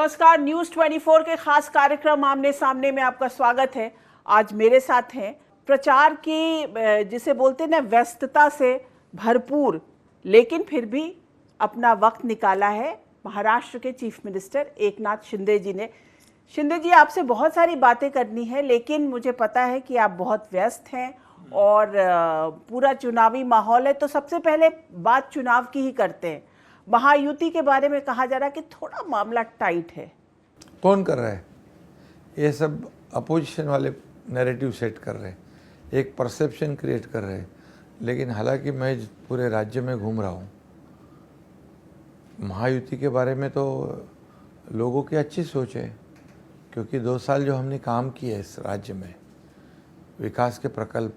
नमस्कार, न्यूज़ 24 के खास कार्यक्रम आमने सामने में आपका स्वागत है। आज मेरे साथ हैं प्रचार की जिसे बोलते हैं ना व्यस्तता से भरपूर, लेकिन फिर भी अपना वक्त निकाला है महाराष्ट्र के चीफ मिनिस्टर एकनाथ शिंदे जी ने। शिंदे जी, आपसे बहुत सारी बातें करनी है, लेकिन मुझे पता है कि आप बहुत व्यस्त हैं और पूरा चुनावी माहौल है, तो सबसे पहले बात चुनाव की ही करते हैं। महायुति के बारे में कहा जा रहा है कि थोड़ा मामला टाइट है। कौन कर रहा है? ये सब अपोजिशन वाले नैरेटिव सेट कर रहे हैं, एक परसेप्शन क्रिएट कर रहे हैं। लेकिन हालांकि मैं पूरे राज्य में घूम रहा हूँ, महायुति के बारे में तो लोगों की अच्छी सोच है, क्योंकि 2 साल जो हमने काम किया है इस राज्य में, विकास के प्रकल्प,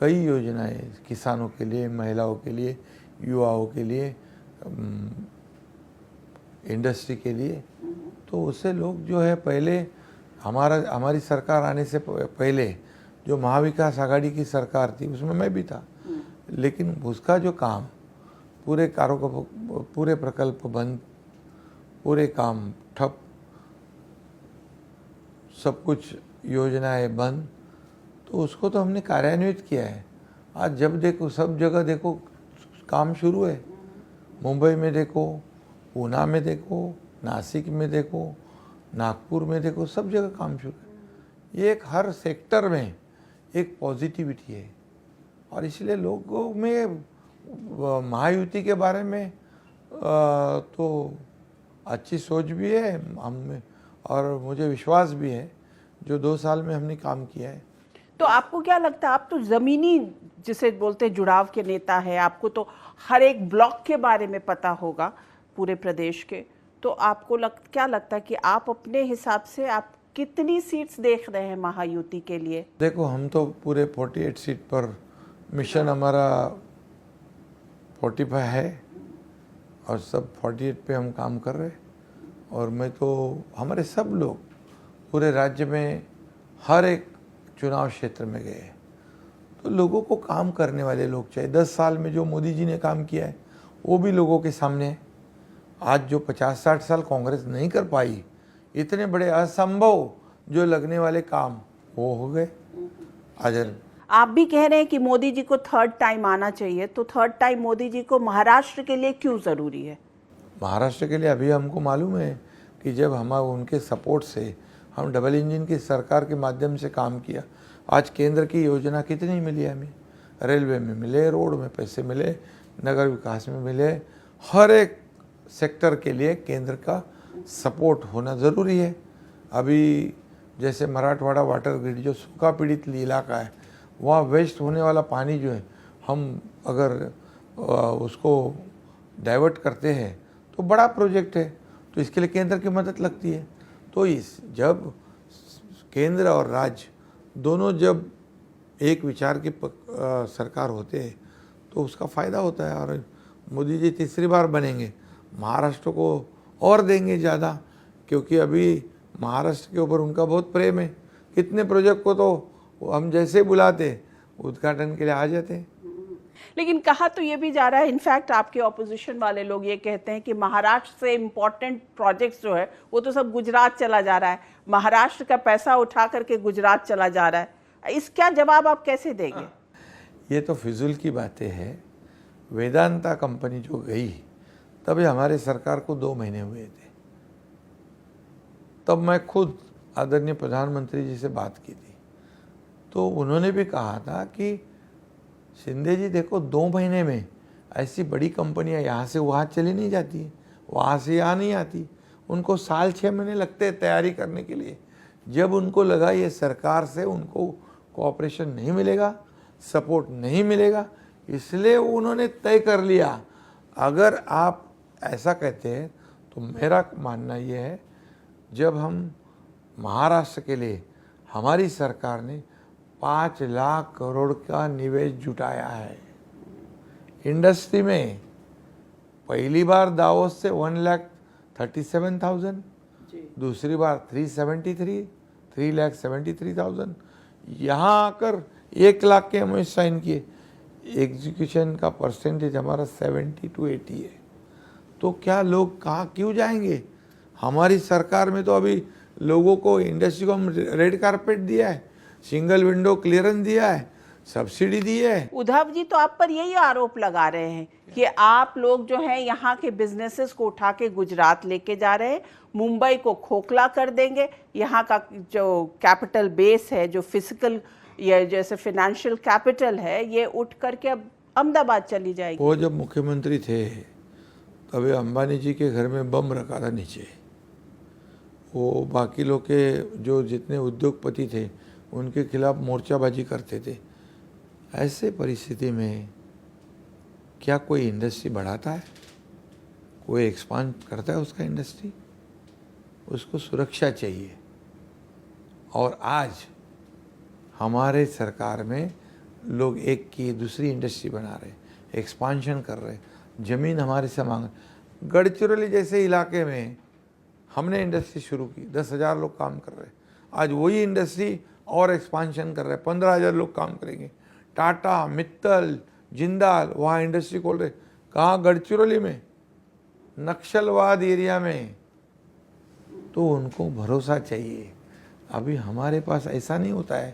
कई योजनाएं किसानों के लिए, महिलाओं के लिए, युवाओं के लिए, इंडस्ट्री के लिए, तो उससे लोग जो है पहले हमारी सरकार आने से पहले जो महाविकास आघाड़ी की सरकार थी उसमें मैं भी था, लेकिन उसका जो काम पूरे प्रकल्प बंद, पूरे काम ठप, सब कुछ योजनाएं बंद, तो उसको तो हमने कार्यान्वित किया है। आज जब देखो सब जगह देखो काम शुरू है। मुंबई में देखो, पूना में देखो, नासिक में देखो, नागपुर में देखो, सब जगह काम शुरू है। ये एक हर सेक्टर में एक पॉजिटिविटी है, और इसलिए लोगों में महायुति के बारे में तो अच्छी सोच भी है हम में, और मुझे विश्वास भी है जो 2 साल में हमने काम किया है। तो आपको क्या लगता है, आप तो जमीनी जिसे बोलते हैं जुड़ाव के नेता हैं, आपको तो हर एक ब्लॉक के बारे में पता होगा पूरे प्रदेश के, तो आपको क्या लगता है कि आप अपने हिसाब से आप कितनी सीट्स देख रहे हैं महायुति के लिए? देखो, हम तो पूरे 48 सीट पर, मिशन हमारा 45 है और सब 48 पे हम काम कर रहे हैं। और मैं तो, हमारे सब लोग पूरे राज्य में हर एक चुनाव क्षेत्र में गए, तो लोगों को काम करने वाले लोग चाहिए। 10 साल में जो मोदी जी ने काम किया है वो भी लोगों के सामने है। आज जो 50-60 साल कांग्रेस नहीं कर पाई, इतने बड़े असंभव जो लगने वाले काम वो हो गए। आज आप भी कह रहे हैं कि मोदी जी को 3rd टाइम आना चाहिए, तो 3rd टाइम मोदी जी को महाराष्ट्र के लिए क्यों ज़रूरी है? महाराष्ट्र के लिए अभी हमको मालूम है कि जब हम उनके सपोर्ट से हम डबल इंजन की सरकार के माध्यम से काम किया, आज केंद्र की योजना कितनी मिली हमें, रेलवे में मिले, रोड में पैसे मिले, नगर विकास में मिले, हर एक सेक्टर के लिए केंद्र का सपोर्ट होना ज़रूरी है। अभी जैसे मराठवाड़ा वाटर ग्रिड जो सूखा पीड़ित इलाका है, वहाँ वेस्ट होने वाला पानी जो है, हम अगर उसको डाइवर्ट करते हैं तो बड़ा प्रोजेक्ट है, तो इसके लिए केंद्र की मदद लगती है। तो जब केंद्र और राज्य दोनों जब एक विचार की सरकार होते हैं तो उसका फ़ायदा होता है। और मोदी जी तीसरी बार बनेंगे, महाराष्ट्र को और देंगे ज़्यादा, क्योंकि अभी महाराष्ट्र के ऊपर उनका बहुत प्रेम है। कितने प्रोजेक्ट को तो हम जैसे बुलाते उद्घाटन के लिए आ जाते। लेकिन कहा तो ये भी जा रहा है, इनफैक्ट आपके ऑपोजिशन वाले लोग ये कहते हैं कि महाराष्ट्र से इम्पोर्टेंट प्रोजेक्ट्स जो है वो तो सब गुजरात चला जा रहा है, महाराष्ट्र का पैसा उठा करके गुजरात चला जा रहा है। इसका जवाब आप कैसे देंगे? ये तो फिजूल की बातें हैं। वेदांता कंपनी जो गई, तभी हमारे सरकार को 2 महीने हुए थे, तब मैं खुद आदरणीय प्रधानमंत्री जी से बात की थी, तो उन्होंने भी कहा था कि शिंदे जी देखो, 2 महीने में ऐसी बड़ी कंपनियां यहाँ से वहाँ चली नहीं जाती, वहाँ से यहाँ नहीं आती, उनको साल 6 महीने लगते हैं तैयारी करने के लिए। जब उनको लगा ये सरकार से उनको कोऑपरेशन नहीं मिलेगा, सपोर्ट नहीं मिलेगा, इसलिए उन्होंने तय कर लिया। अगर आप ऐसा कहते हैं तो मेरा मानना ये है, जब हम महाराष्ट्र के लिए हमारी सरकार ने 5 लाख करोड़ का निवेश जुटाया है इंडस्ट्री में, पहली बार दावोस से 1,37,000, दूसरी बार 3,73,000, यहाँ आकर 1 लाख के एमओयू साइन किए। एग्जीक्यूशन का परसेंटेज हमारा 70 to 80 है। तो क्या लोग कहाँ क्यों जाएंगे? हमारी सरकार में तो अभी लोगों को, इंडस्ट्री को हम रेड कारपेट दिया है, सिंगल विंडो क्लियरेंस दिया है, सब्सिडी दी है। उद्धव जी तो आप पर यही आरोप लगा रहे हैं कि आप लोग जो है यहाँ के बिजनेसेस को उठा के गुजरात लेके जा रहे हैं, मुंबई को खोखला कर देंगे, यहाँ का जो कैपिटल बेस है, जो फिजिकल या जैसे फाइनेंशियल कैपिटल है, ये उठ करके अब अहमदाबाद चली जाएगी। वो जब मुख्यमंत्री थे तभी अंबानी जी के घर में बम रखा था नीचे। वो बाकी लोग के जो जितने उद्योगपति थे उनके खिलाफ मोर्चाबाजी करते थे। ऐसे परिस्थिति में क्या कोई इंडस्ट्री बढ़ाता है? कोई एक्सपांड करता है उसका इंडस्ट्री? उसको सुरक्षा चाहिए। और आज हमारे सरकार में लोग एक की दूसरी इंडस्ट्री बना रहे, एक्सपांशन कर रहे, ज़मीन हमारे से मांग। गढ़चिरौली जैसे इलाके में हमने इंडस्ट्री शुरू की, 10,000 लोग काम कर रहे। आज वही इंडस्ट्री और एक्सपांशन कर रहे, 15,000 लोग काम करेंगे। टाटा, मित्तल, जिंदाल वहाँ इंडस्ट्री खोल रहे। कहाँ? गढ़चिरौली में, नक्सलवाद एरिया में। तो उनको भरोसा चाहिए। अभी हमारे पास ऐसा नहीं होता है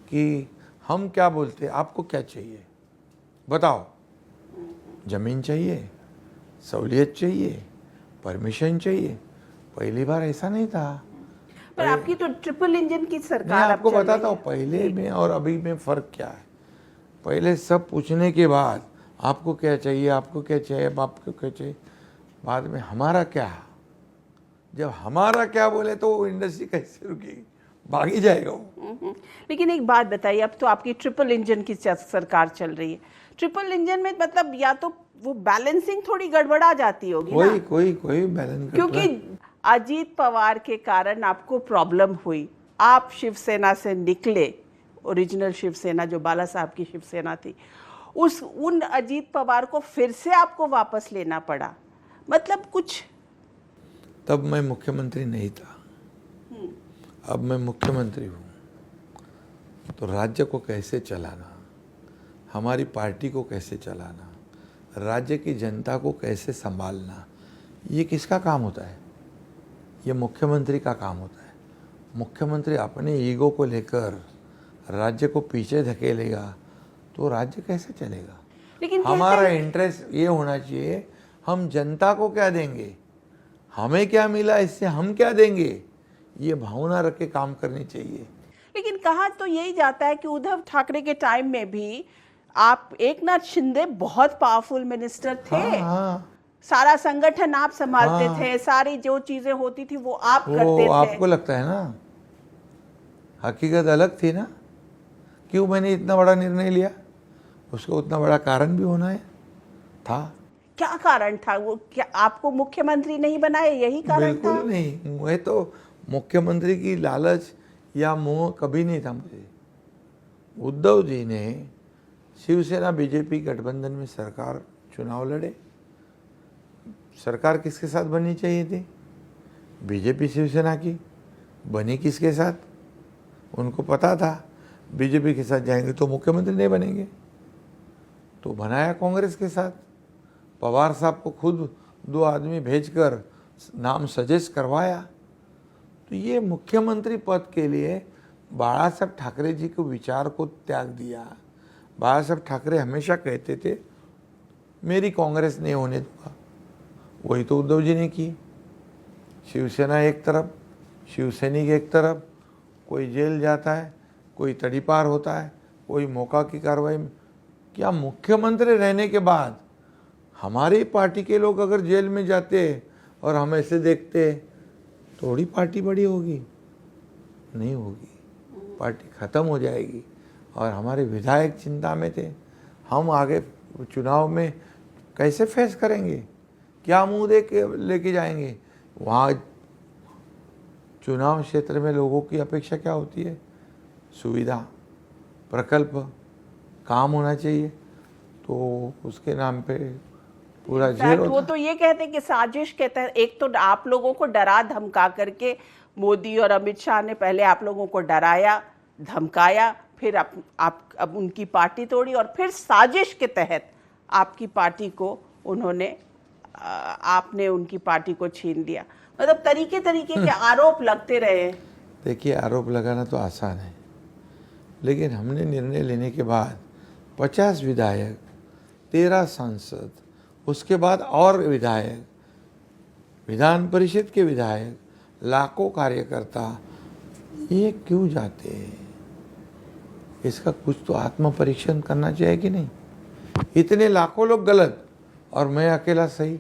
कि हम क्या बोलते, आपको क्या चाहिए बताओ। ज़मीन चाहिए, सहूलियत चाहिए, परमिशन चाहिए। पहली बार ऐसा नहीं था। पर आपकी तो ट्रिपल इंजन की मैं सरकार अब आपको चल बताता रही हूँ पहले में और अभी में फ़र्क क्या है। पहले सब पूछने के बाद आपको क्या चाहिए, आपको क्या चाहिए, आपको क्या चाहिए, बाद में हमारा क्या। जब हमारा क्या बोले तो वो इंडस्ट्री कैसे रुकेगी, भाग ही जाएगा वो। लेकिन एक बात बताइए, अब तो आपकी ट्रिपल इंजन की सरकार चल रही है। ट्रिपल इंजन में मतलब या तो वो बैलेंसिंग थोड़ी गड़बड़ा जाती होगी ना, कोई बैलेंस, क्योंकि अजीत पवार के कारण आपको प्रॉब्लम हुई, आप शिवसेना से निकले, ओरिजिनल शिवसेना जो बाला साहब की शिवसेना थी, उन अजीत पवार को फिर से आपको वापस लेना पड़ा। मतलब कुछ तब मैं मुख्यमंत्री नहीं था, अब मैं मुख्यमंत्री हूँ। तो राज्य को कैसे चलाना, हमारी पार्टी को कैसे चलाना, राज्य की जनता को कैसे संभालना, ये किसका काम होता है? ये मुख्यमंत्री का काम होता है। मुख्यमंत्री अपने ईगो को लेकर राज्य को पीछे धकेलेगा तो राज्य कैसे चलेगा? लेकिन हमारा इंटरेस्ट ये होना चाहिए, हम जनता को क्या देंगे, हमें क्या मिला, इससे हम क्या देंगे, ये भावना रख के काम करनी चाहिए। लेकिन कहा तो यही जाता है कि उद्धव ठाकरे के टाइम में भी आप, एकनाथ शिंदे बहुत पावरफुल मिनिस्टर थे। हाँ। सारा संगठन आप संभालते थे, सारी जो चीजें होती थी वो आप करते थे। आपको लगता है ना, हकीकत अलग थी ना। क्यों मैंने इतना बड़ा निर्णय लिया, उसको उतना बड़ा कारण भी होना है था। क्या कारण था वो? क्या आपको मुख्यमंत्री नहीं बनाए, यही कारण था? बिल्कुल नहीं, मैं तो मुख्यमंत्री की लालच या मोह कभी नहीं था मुझे। उद्धव जी ने शिवसेना बीजेपी गठबंधन में सरकार चुनाव लड़े। सरकार किसके साथ बननी चाहिए थी? बीजेपी शिवसेना की। बनी किसके साथ? उनको पता था बीजेपी के साथ जाएंगे तो मुख्यमंत्री नहीं बनेंगे, तो बनाया कांग्रेस के साथ। पवार साहब को खुद 2 आदमी भेजकर नाम सजेस्ट करवाया। तो ये मुख्यमंत्री पद के लिए बाला साहब ठाकरे जी के विचार को त्याग दिया। बाला साहब ठाकरे हमेशा कहते थे मेरी कांग्रेस नहीं होने दूंगा, वही तो उद्धव जी ने की। शिवसेना एक तरफ, शिवसैनिक एक तरफ, कोई जेल जाता है, कोई तड़ीपार होता है, कोई मौका की कार्रवाई में। क्या मुख्यमंत्री रहने के बाद हमारी पार्टी के लोग अगर जेल में जाते और हम ऐसे देखते, थोड़ी पार्टी बड़ी होगी? नहीं होगी, पार्टी ख़त्म हो जाएगी। और हमारे विधायक चिंता में थे, हम आगे चुनाव में कैसे फेस करेंगे, क्या मुंह दे के लेके जाएंगे? वहाँ चुनाव क्षेत्र में लोगों की अपेक्षा क्या होती है? सुविधा, प्रकल्प, काम होना चाहिए। तो उसके नाम पे पूरा जेल होता। वो तो ये कहते हैं कि साजिश के तहत, एक तो आप लोगों को डरा धमका करके मोदी और अमित शाह ने पहले आप लोगों को डराया धमकाया, फिर अब उनकी पार्टी तोड़ी, और फिर साजिश के तहत आपकी पार्टी को उन्होंने, आपने उनकी पार्टी को छीन लिया। मतलब तरीके तरीके के आरोप लगते रहे। देखिए, आरोप लगाना तो आसान है, लेकिन हमने निर्णय लेने के बाद 50 विधायक, 13 सांसद, उसके बाद और विधायक, विधान परिषद के विधायक, लाखों कार्यकर्ता, ये क्यों जाते हैं? इसका कुछ तो आत्म परीक्षण करना चाहिए कि नहीं? इतने लाखों लोग गलत और मैं अकेला सही।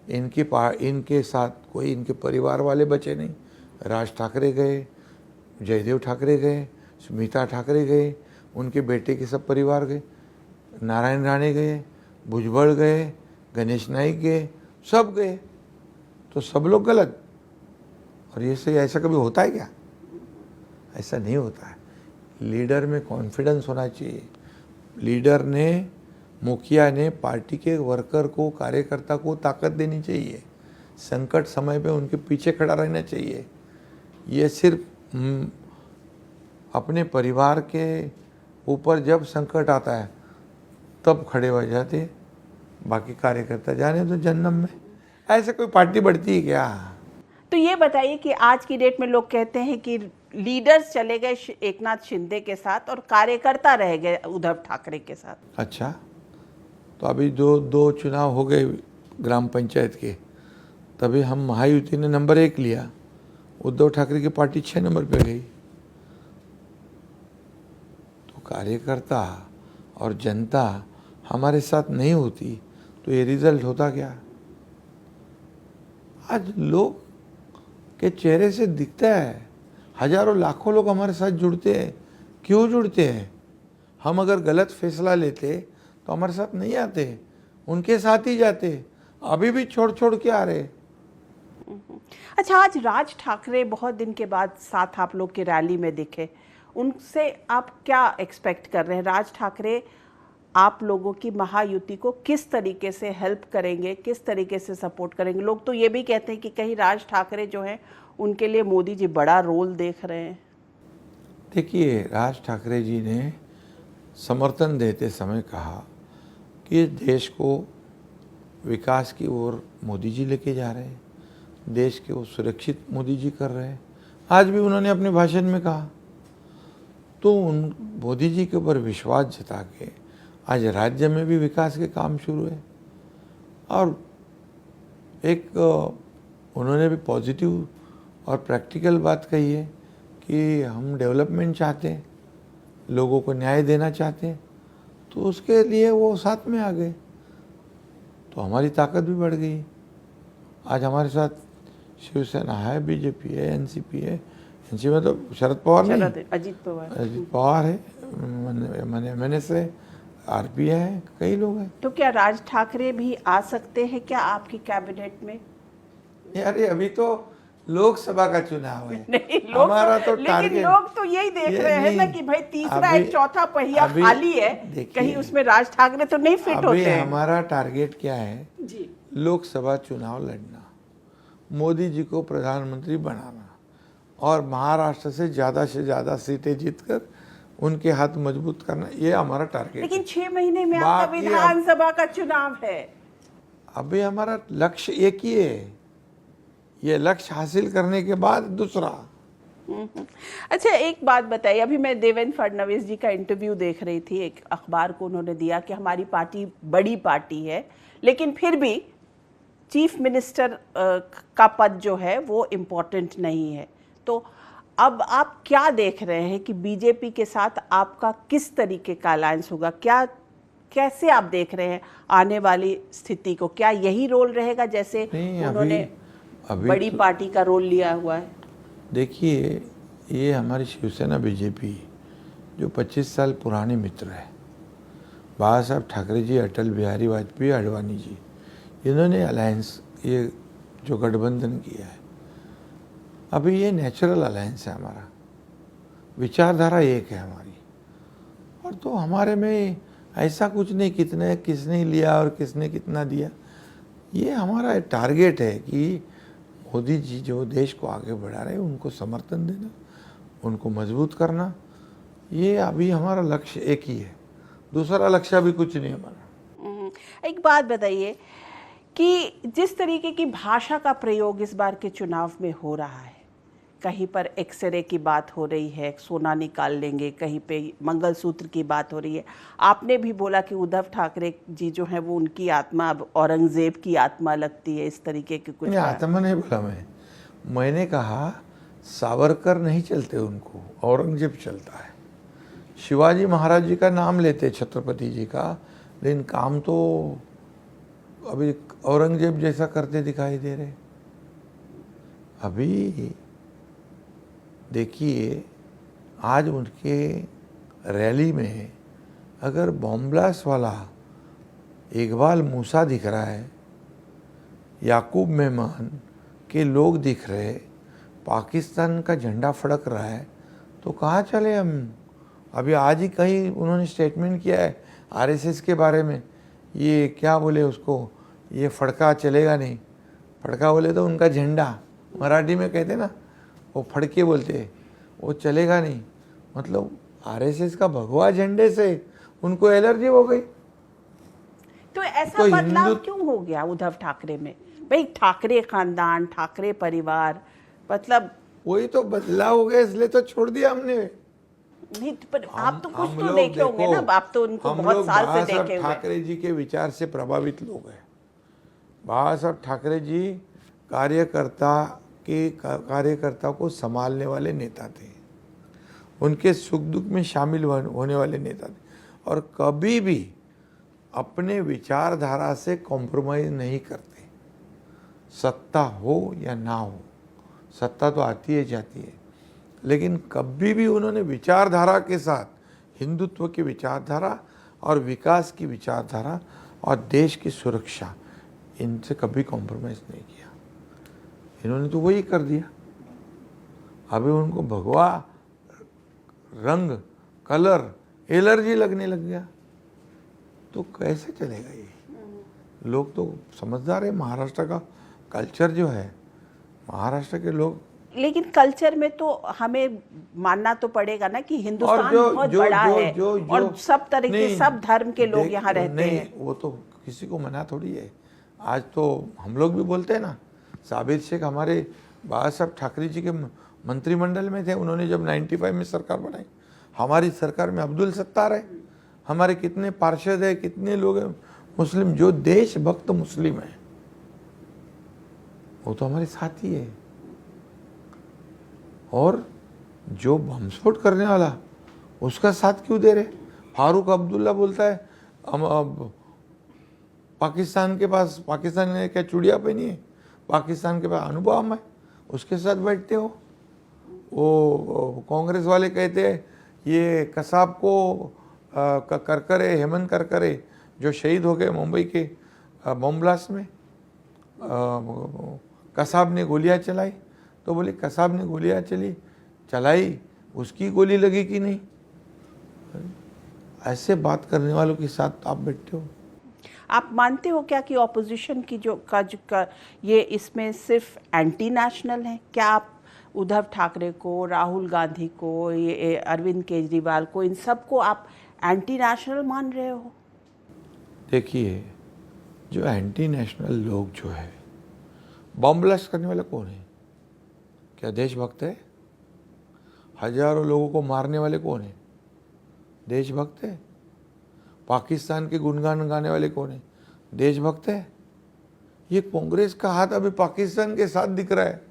इनके साथ कोई इनके परिवार वाले बचे नहीं। राज ठाकरे गए, जयदेव ठाकरे गए, स्मिता ठाकरे गए, उनके बेटे के सब परिवार गए, नारायण राणे गए, भुजबल गए, गणेश नाइक गए, सब गए, तो सब लोग गलत। और ये से ऐसा कभी होता है क्या? ऐसा नहीं होता है। लीडर में कॉन्फिडेंस होना चाहिए। लीडर ने, मुखिया ने पार्टी के वर्कर को, कार्यकर्ता को ताकत देनी चाहिए। संकट समय पे उनके पीछे खड़ा रहना चाहिए। ये सिर्फ अपने परिवार के ऊपर जब संकट आता है तब खड़े हो जाते, बाकी कार्यकर्ता जाने तो जन्नम में। ऐसे कोई पार्टी बढ़ती है क्या? तो ये बताइए कि आज की डेट में लोग कहते हैं कि लीडर्स चले गए एकनाथ शिंदे के साथ और कार्यकर्ता रह गए उद्धव ठाकरे के साथ। अच्छा, तो अभी दो चुनाव हो गए ग्राम पंचायत के, तभी हम महायुति ने नंबर 1 लिया, उद्धव ठाकरे की पार्टी 6 नंबर पे गई। तो कार्यकर्ता और जनता हमारे साथ नहीं होती तो ये रिजल्ट होता क्या? आज लोग के चेहरे से दिखता है, हजारों लाखों लोग हमारे साथ जुड़ते हैं। क्यों जुड़ते हैं? हम अगर गलत फैसला लेते तो हमारे साथ नहीं आते, उनके साथ ही जाते। अभी भी छोड़ छोड़ के आ रहे। अच्छा, आज राज ठाकरे बहुत दिन के बाद साथ आप लोग की रैली में दिखे, उनसे आप क्या एक्सपेक्ट कर रहे हैं? राज ठाकरे आप लोगों की महायुति को किस तरीके से हेल्प करेंगे, किस तरीके से सपोर्ट करेंगे? लोग तो ये भी कहते हैं कि कहीं राज ठाकरे जो हैं उनके लिए मोदी जी बड़ा रोल देख रहे हैं। देखिए, राज ठाकरे जी ने समर्थन देते समय कहा कि देश को विकास की ओर मोदी जी लेके जा रहे हैं, देश को सुरक्षित मोदी जी कर रहे हैं। आज भी उन्होंने अपने भाषण में कहा। तो उन मोदी जी के ऊपर विश्वास जता के आज राज्य में भी विकास के काम शुरू है। और एक उन्होंने भी पॉजिटिव और प्रैक्टिकल बात कही है कि हम डेवलपमेंट चाहते हैं, लोगों को न्याय देना चाहते हैं, तो उसके लिए वो साथ में आ गए, तो हमारी ताकत भी बढ़ गई। आज हमारे साथ शिवसेना है, बीजेपी है, एनसीपी है। एनसीपी में तो शरद पवार नहीं, अजीत पवार है, मैंने से आरपी है, कई लोग हैं। तो क्या राज ठाकरे भी आ सकते हैं क्या आपकी कैबिनेट में? अरे अभी तो लोकसभा का चुनाव है। नहीं, हमारा तो लेकिन टारगेट, लोग तो यही देख रहे हैं ना कि भाई तीसरा एक चौथा पहिया खाली है, कहीं उसमें राज ठाकरे तो नहीं फिट होते हैं। हमारा टारगेट क्या है जी? लोकसभा चुनाव लड़ना, मोदी जी को प्रधानमंत्री बनाना और महाराष्ट्र से ज़्यादा सीटें जीतकर उनके हाथ मजबूत करना, ये हमारा टारगेट। लेकिन 6 महीने में आपका विधानसभा का चुनाव है। अभी हमारा लक्ष्य एक ही है, ये लक्ष्य हासिल करने के बाद दूसरा। अच्छा, एक बात बताइए, अभी मैं देवेंद्र फडणवीस जी का इंटरव्यू देख रही थी, एक अखबार को उन्होंने दिया कि हमारी पार्टी बड़ी पार्टी है लेकिन फिर भी चीफ मिनिस्टर का पद जो है वो इम्पोर्टेंट नहीं है। तो अब आप क्या देख रहे हैं कि बीजेपी के साथ आपका किस तरीके का अलायंस होगा? क्या, कैसे आप देख रहे हैं आने वाली स्थिति को? क्या यही रोल रहेगा जैसे उन्होंने बड़ी पार्टी का रोल लिया हुआ है? देखिए, ये हमारी शिवसेना बीजेपी जो 25 साल पुराने मित्र है, बाबा साहब ठाकरे जी, अटल बिहारी वाजपेयी, आडवाणी जी, इन्होंने अलायंस, ये जो गठबंधन किया है, अभी ये नेचुरल अलायंस है हमारा। विचारधारा एक है हमारी, और तो हमारे में ऐसा कुछ नहीं कितने किसने लिया और किसने कितना दिया। ये हमारा टारगेट है कि मोदी जी जो देश को आगे बढ़ा रहे हैं उनको समर्थन देना, उनको मजबूत करना, ये अभी हमारा लक्ष्य एक ही है। दूसरा लक्ष्य अभी कुछ नहीं हमारा। एक बात बताइए कि जिस तरीके की भाषा का प्रयोग इस बार के चुनाव में हो रहा है, कहीं पर एक्सरे की बात हो रही है, सोना निकाल लेंगे, कहीं पे मंगलसूत्र की बात हो रही है। आपने भी बोला कि उद्धव ठाकरे जी जो हैं वो उनकी आत्मा अब औरंगजेब की आत्मा लगती है, इस तरीके की कुछ नहीं, आत्मा नहीं बोला मैंने कहा सावरकर नहीं चलते, उनको औरंगजेब चलता है। शिवाजी महाराज जी का नाम लेते, छत्रपति जी का, लेकिन काम तो अभी औरंगजेब जैसा करते दिखाई दे रहे। अभी देखिए, आज उनके रैली में अगर बॉम्ब ब्लास्ट वाला इकबाल मूसा दिख रहा है, याकूब मेमन के लोग दिख रहे, पाकिस्तान का झंडा फड़क रहा है, तो कहाँ चले हम। अभी आज ही कहीं उन्होंने स्टेटमेंट किया है आरएसएस के बारे में, ये क्या बोले उसको, ये फड़का चलेगा नहीं। फड़का बोले तो उनका झंडा, मराठी में कहते ना, वो फड़के बोलते, वो चलेगा नहीं। मतलब आरएसएस का भगवा झंडे से उनको एलर्जी हो गई। तो ऐसा बदलाव क्यों हो गया उद्धव ठाकरे में? भाई ठाकरे खानदान, ठाकरे परिवार, मतलब वही तो बदलाव हो गया, इसलिए तो छोड़ दिया हमने। नहीं, पर आप तो कुछ तो देखे होंगे ना, आप तो उनको बहुत साल से देखे हुए। ठाकरे जी के विचार से प्रभावित लोग हैं। बाबा साहब ठाकरे जी कार्यकर्ता को संभालने वाले नेता थे, उनके सुख दुख में शामिल होने वाले नेता थे, और कभी भी अपने विचारधारा से कॉम्प्रोमाइज नहीं करते। सत्ता हो या ना हो, सत्ता तो आती है जाती है, लेकिन कभी भी उन्होंने विचारधारा के साथ, हिंदुत्व की विचारधारा और विकास की विचारधारा और देश की सुरक्षा, इनसे कभी कॉम्प्रोमाइज़ नहीं किया। इन्होंने तो वही कर दिया। अभी उनको भगवा रंग, कलर, एलर्जी लगने लग गया, तो कैसे चलेगा ये। लोग तो समझदार है। महाराष्ट्र का कल्चर जो है, महाराष्ट्र के लोग, लेकिन कल्चर में तो हमें मानना तो पड़ेगा ना कि हिंदुस्तान बहुत बड़ा है और सब तरह के, सब धर्म के लोग यहाँ रहते हैं। वो तो किसी को मना थोड़ी है। आज तो हम लोग भी बोलते हैं ना, साबिर शेख हमारे बाबा साहब ठाकरे जी के मंत्रिमंडल में थे, उन्होंने जब 95 में सरकार बनाई। हमारी सरकार में अब्दुल सत्तार है, हमारे कितने पार्षद है, कितने लोग हैं मुस्लिम, जो देशभक्त मुस्लिम है, वो तो हमारे साथी है। और जो बमस्फोट करने वाला, उसका साथ क्यों दे रहे। फारूक अब्दुल्ला बोलता है हम पाकिस्तान के पास, पाकिस्तान ने क्या चूड़िया पहनी है, पाकिस्तान के पास अणुबम है, उसके साथ बैठते हो। वो कांग्रेस वाले कहते हैं ये कसाब को करकरे, हेमंत करकरे, जो शहीद हो गए मुंबई के बम ब्लास्ट में, कसाब ने गोलियां चलाई, तो बोले कसाब ने गोलियां चलाई, उसकी गोली लगी कि नहीं। ऐसे बात करने वालों के साथ आप बैठते हो। आप मानते हो क्या कि ऑपोजिशन की जो ये इसमें सिर्फ एंटी नेशनल है? क्या आप उद्धव ठाकरे को, राहुल गांधी को, ये अरविंद केजरीवाल को, इन सबको आप एंटी नेशनल मान रहे हो? देखिए, जो एंटी नेशनल लोग जो है, बम ब्लास्ट करने वाला कौन है? क्या देशभक्त है? हजारों लोगों को मारने वाले कौन है? देशभक्त है? पाकिस्तान के गुणगान गाने वाले कौन है? देशभक्त है? ये कांग्रेस का हाथ अभी पाकिस्तान के साथ दिख रहा है।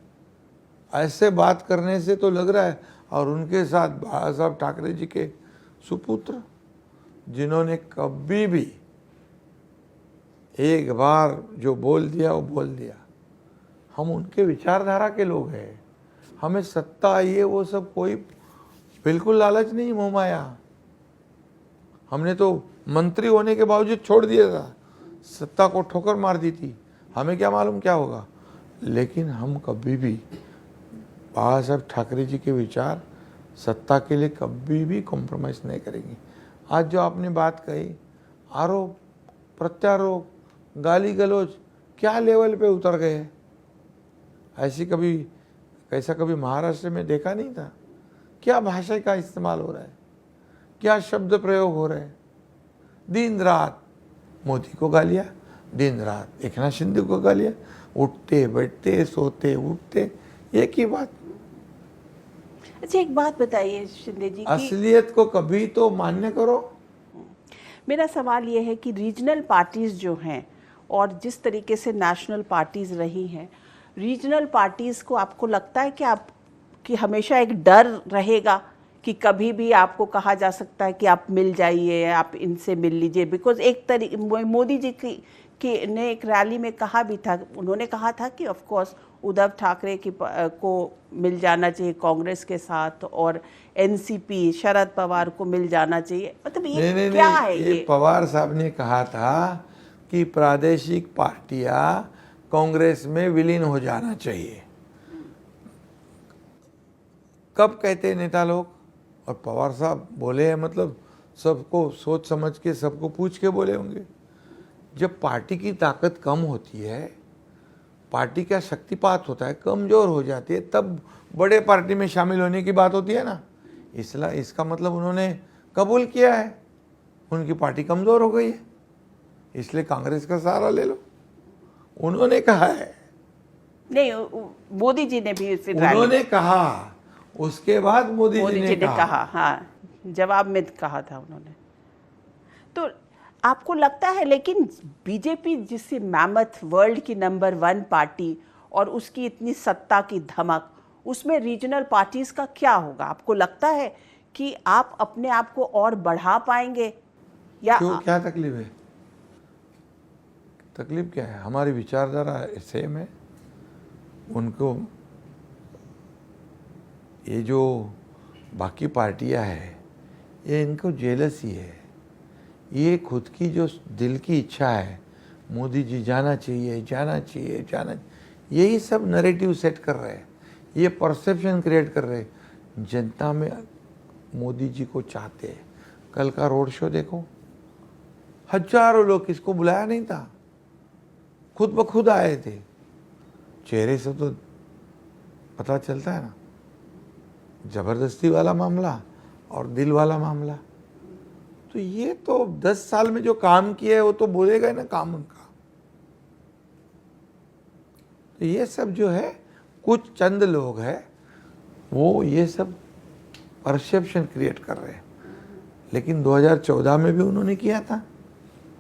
ऐसे बात करने से तो लग रहा है, और उनके साथ बाबा साहब ठाकरे जी के सुपुत्र, जिन्होंने कभी भी एक बार जो बोल दिया वो बोल दिया। हम उनके विचारधारा के लोग हैं। हमें सत्ता, ये वो सब कोई बिल्कुल लालच नहीं, मोहमाया। हमने तो मंत्री होने के बावजूद छोड़ दिया था, सत्ता को ठोकर मार दी थी। हमें क्या मालूम क्या होगा, लेकिन हम कभी भी बाबा साहब ठाकरे जी के विचार, सत्ता के लिए कभी भी कॉम्प्रोमाइज़ नहीं करेंगे। आज जो आपने बात कही, आरोप प्रत्यारोप, गाली गलौज, क्या लेवल पे उतर गए हैं। ऐसा कभी महाराष्ट्र में देखा नहीं था। क्या भाषा का इस्तेमाल हो रहा है, क्या शब्द प्रयोग हो रहे हैं। दिन रात मोदी को गालियाँ, दिन रात। एकनाथ शिंदे को गालियाँ, उठते बैठते सोते उठते एक ही बात। अच्छा, एक बात बताइए शिंदे जी कि असलियत को कभी तो मान्य करो। मेरा सवाल ये है कि रीजनल पार्टीज जो हैं और जिस तरीके से नेशनल पार्टीज रही हैं, रीजनल पार्टीज को आपको लगता है कि हमेशा एक डर रहेगा कि कभी भी आपको कहा जा सकता है कि आप मिल जाइए, आप इनसे मिल लीजिए? बिकॉज मोदी जी की ने एक रैली में कहा भी था, उन्होंने कहा था कि ऑफ कोर्स उद्धव ठाकरे को मिल जाना चाहिए कांग्रेस के साथ, और एनसीपी शरद पवार को मिल जाना चाहिए। मतलब ये नहीं, क्या है ये पवार साहब ने कहा था कि प्रादेशिक पार्टियां कांग्रेस में विलीन हो जाना चाहिए। कब कहते नेता लोग? और पवार साहब बोले हैं, मतलब सबको सोच समझ के, सबको पूछ के बोले होंगे। जब पार्टी की ताकत कम होती है, पार्टी का शक्तिपात होता है, कमजोर हो जाती है, तब बड़े पार्टी में शामिल होने की बात होती है ना। इसका मतलब उन्होंने कबूल किया है उनकी पार्टी कमजोर हो गई है, इसलिए कांग्रेस का सहारा ले लो, उन्होंने कहा है। नहीं, मोदी जी ने भी फिर उन्होंने कहा, उसके बाद मोदी जी ने कहा, हाँ, जवाब में कहा था उन्होंने। तो आपको लगता है, लेकिन बीजेपी जिससे मैमथ वर्ल्ड की नंबर 1 पार्टी और उसकी इतनी सत्ता की धमक, उसमें रीजनल पार्टीज का क्या होगा? आपको लगता है कि आप अपने आप को और बढ़ा पाएंगे या क्यों, क्या तकलीफ है? तकलीफ क्या है? हमारी विचारधारा सेम है। उनको ये जो बाकी पार्टियां हैं, ये इनको जेलसी है। ये खुद की जो दिल की इच्छा है, मोदी जी जाना चाहिए जाना चाहिए जाना, यही सब नैरेटिव सेट कर रहे हैं, ये परसेप्शन क्रिएट कर रहे हैं। जनता में मोदी जी को चाहते हैं। कल का रोड शो देखो, हजारों लोग, किसको बुलाया नहीं था, खुद ब खुद आए थे। चेहरे से तो पता चलता है ना, जबरदस्ती वाला मामला और दिल वाला मामला। तो ये तो 10 साल में जो काम किया है वो तो बोलेगा ना काम उनका। तो ये सब जो है, कुछ चंद लोग हैं वो ये सब परसेप्शन क्रिएट कर रहे हैं। लेकिन 2014 में भी उन्होंने किया था,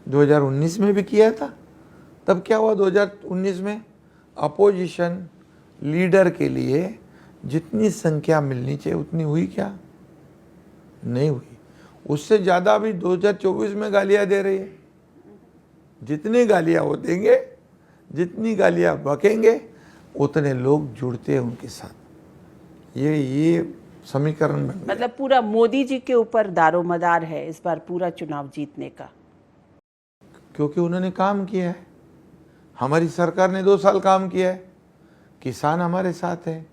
2019 में भी किया था। तब क्या हुआ? 2019 में अपोजिशन लीडर के लिए जितनी संख्या मिलनी चाहिए उतनी हुई क्या? नहीं हुई। उससे ज़्यादा अभी 2024 में गालियां दे रही है। जितनी गालियां वो देंगे, जितनी गालियां बकेंगे, उतने लोग जुड़ते हैं उनके साथ। ये समीकरण बन गया। मतलब पूरा मोदी जी के ऊपर दारोमदार है इस बार पूरा चुनाव जीतने का, क्योंकि उन्होंने काम किया है। हमारी सरकार ने 2 साल काम किया है। किसान हमारे साथ है,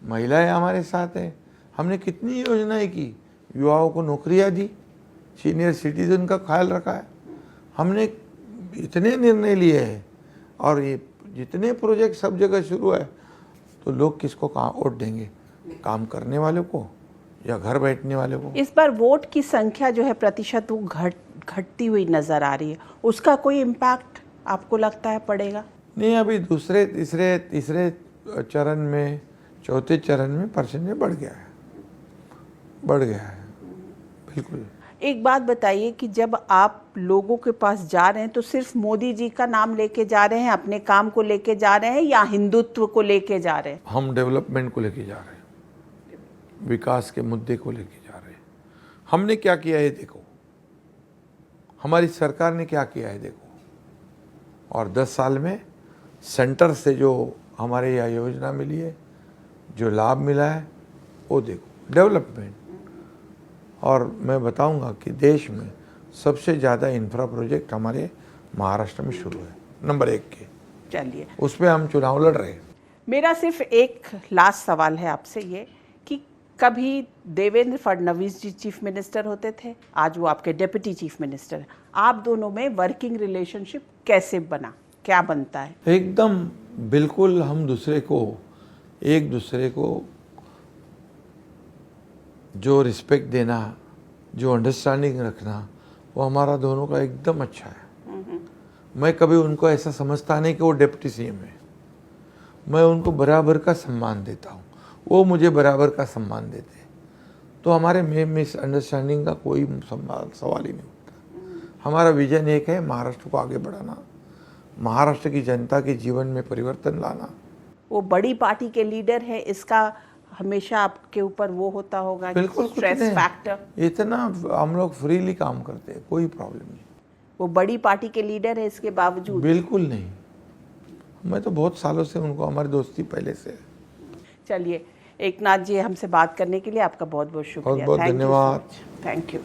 महिलाएं हमारे साथ हैं। हमने कितनी योजनाएं की, युवाओं को नौकरियां दी, सीनियर सिटीजन का ख्याल रखा है। हमने इतने निर्णय लिए हैं, और ये जितने प्रोजेक्ट सब जगह शुरू है, तो लोग किसको वोट देंगे? काम करने वाले को या घर बैठने वाले को? इस बार वोट की संख्या जो है प्रतिशत वो घटती हुई नजर आ रही है, उसका कोई इम्पैक्ट आपको लगता है पड़ेगा? नहीं, अभी दूसरे तीसरे चरण में, चौथे चरण में परसेंटेज बढ़ गया है बिल्कुल। एक बात बताइए कि जब आप लोगों के पास जा रहे हैं तो सिर्फ मोदी जी का नाम लेके जा रहे हैं, अपने काम को लेके जा रहे हैं, या हिंदुत्व को लेके जा रहे हैं? हम डेवलपमेंट को लेके जा रहे हैं, विकास के मुद्दे को लेके जा रहे हैं। हमने क्या किया है देखो, हमारी सरकार ने क्या किया है देखो, और 10 साल में सेंटर से जो हमारे यहाँ योजना मिली है, जो लाभ मिला है, वो देखो, डेवलपमेंट। और मैं बताऊंगा कि देश में सबसे ज़्यादा इंफ्रा प्रोजेक्ट हमारे महाराष्ट्र में शुरू है, नंबर 1 के। चलिए, उस पर हम चुनाव लड़ रहे हैं। मेरा सिर्फ एक लास्ट सवाल है आपसे, ये कि कभी देवेंद्र फडणवीस जी चीफ मिनिस्टर होते थे, आज वो आपके डिप्टी चीफ मिनिस्टर हैं। आप दोनों में वर्किंग रिलेशनशिप कैसे बना, क्या बनता है? एकदम बिल्कुल, हम एक दूसरे को जो रिस्पेक्ट देना, जो अंडरस्टैंडिंग रखना, वो हमारा दोनों का एकदम अच्छा है। मैं कभी उनको ऐसा समझता नहीं कि वो डिप्टी सीएम है। मैं उनको बराबर का सम्मान देता हूँ, वो मुझे बराबर का सम्मान देते हैं। तो हमारे में मिसअंडरस्टैंडिंग का कोई सवाल ही नहीं होता। हमारा विजन एक है, महाराष्ट्र को आगे बढ़ाना, महाराष्ट्र की जनता के जीवन में परिवर्तन लाना। वो बड़ी पार्टी के लीडर है, इसका हमेशा आपके ऊपर वो होता होगा बिल्कुल स्ट्रेस कुछ नहीं, फैक्टर। इतना हम लोग फ्रीली काम करते हैं, कोई प्रॉब्लम नहीं। वो बड़ी पार्टी के लीडर है, इसके बावजूद? बिल्कुल नहीं, मैं तो बहुत सालों से उनको, हमारी दोस्ती पहले से है। चलिए, एकनाथ जी, हमसे बात करने के लिए आपका बहुत बहुत शुक्रिया। बहुत बहुत धन्यवाद। Thank you.